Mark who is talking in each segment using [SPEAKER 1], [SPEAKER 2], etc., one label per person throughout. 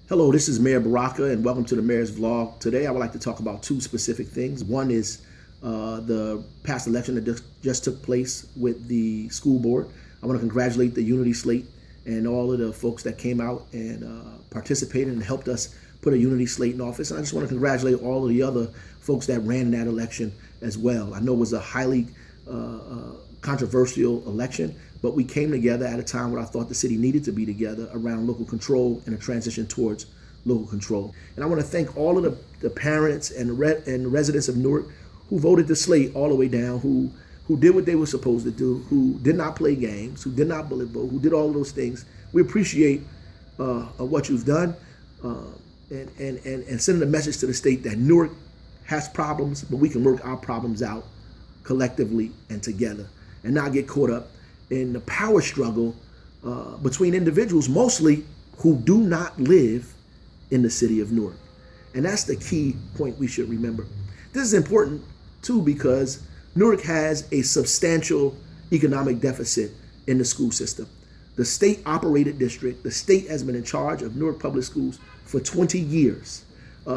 [SPEAKER 1] Hello, this is Mayor Baraka, and welcome to the Mayor's Vlog. Today, I would like to talk about two specific things. One is the past election that just took place with the school board. I want to congratulate the Unity Slate and all of the folks that came out and participated and helped us put a Unity Slate in office. And I just want to congratulate all of the other folks that ran in that election as well. I know it was a highly controversial election, but we came together at a time when I thought the city needed to be together around local control and a transition towards local control. And I want to thank all of the parents and the residents of Newark who voted the slate all the way down, who did what they were supposed to do, who did not play games, who did not bullet vote, who did all of those things. We appreciate what you've done and sending a message to the state that Newark has problems, but we can work our problems out collectively and together and not get caught up in the power struggle between individuals, mostly who do not live in the city of Newark. And that's the key point we should remember. This is important too because Newark has a substantial economic deficit in the school system. The state operated district, the state has been in charge of Newark Public Schools for 20 years.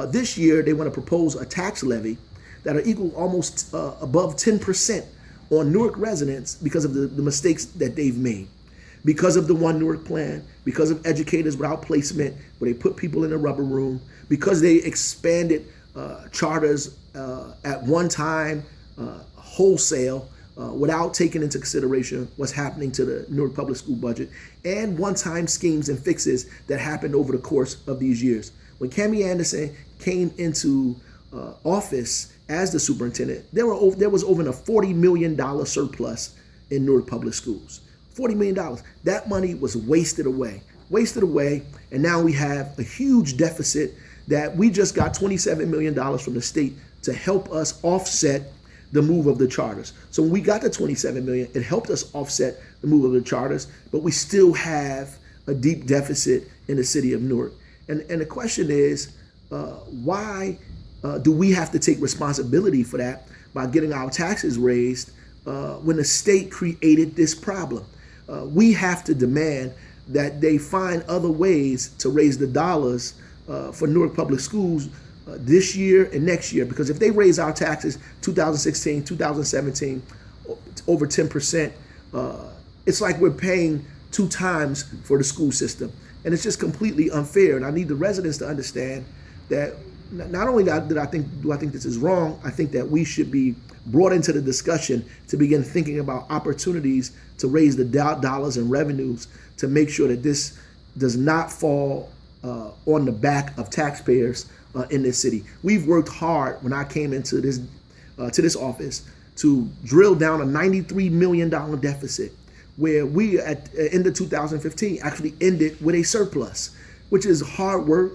[SPEAKER 1] This year, they want to propose a tax levy that are equal almost above 10% on Newark residents because of the mistakes that they've made. Because of the One Newark plan, because of educators without placement, where they put people in a rubber room, because they expanded charters at one time wholesale without taking into consideration what's happening to the Newark Public School budget, and one-time schemes and fixes that happened over the course of these years. When Cammie Anderson came into office as the superintendent, there was over a $40 million surplus in Newark Public Schools. $40 million. That money was wasted away, and now we have a huge deficit that we just got $27 million from the state to help us offset the move of the charters. So when we got the $27 million, it helped us offset the move of the charters, but we still have a deep deficit in the city of Newark. And the question is, why do we have to take responsibility for that by getting our taxes raised when the state created this problem? We have to demand that they find other ways to raise the dollars for Newark Public Schools this year and next year, because if they raise our taxes 2016, 2017, over 10%, it's like we're paying 2 times for the school system. And it's just completely unfair. And I need the residents to understand that not only do I think this is wrong, I think that we should be brought into the discussion to begin thinking about opportunities to raise the dollars and revenues to make sure that this does not fall on the back of taxpayers in this city. We've worked hard when I came into this office to drill down a $93 million deficit, where we at end of 2015 actually ended with a surplus, which is hard work.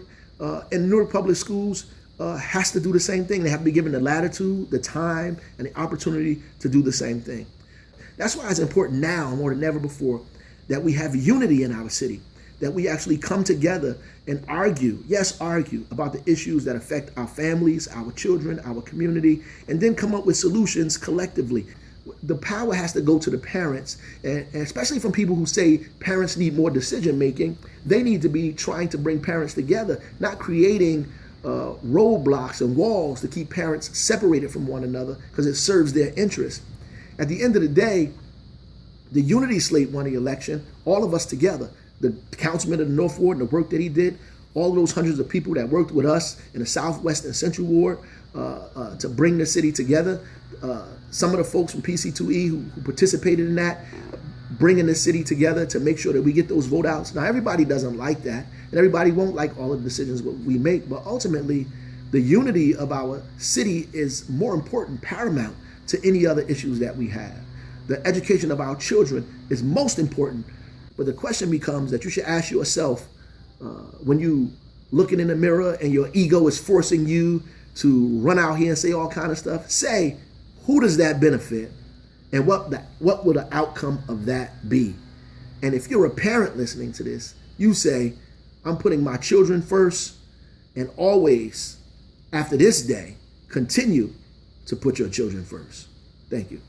[SPEAKER 1] And Newark Public Schools has to do the same thing. They have to be given the latitude, the time, and the opportunity to do the same thing. That's why it's important now more than ever before that we have unity in our city, that we actually come together and argue about the issues that affect our families, our children, our community, and then come up with solutions collectively. The power has to go to the parents, and especially from people who say parents need more decision making. They need to be trying to bring parents together, not creating roadblocks and walls to keep parents separated from one another because it serves their interests. At the end of the day, the Unity Slate won the election, all of us together. The councilman of the North Ward and the work that he did, all of those hundreds of people that worked with us in the Southwest and Central Ward to bring the city together. Some of the folks from PC2E who participated in that, bringing the city together to make sure that we get those vote outs. Now, everybody doesn't like that, and everybody won't like all of the decisions we make, but ultimately, the unity of our city is more important, paramount to any other issues that we have. The education of our children is most important, but the question becomes that you should ask yourself when you looking in the mirror and your ego is forcing you to run out here and say all kind of stuff, say, who does that benefit? And what will the outcome of that be? And if you're a parent listening to this, you say, I'm putting my children first, and always, after this day, continue to put your children first. Thank you.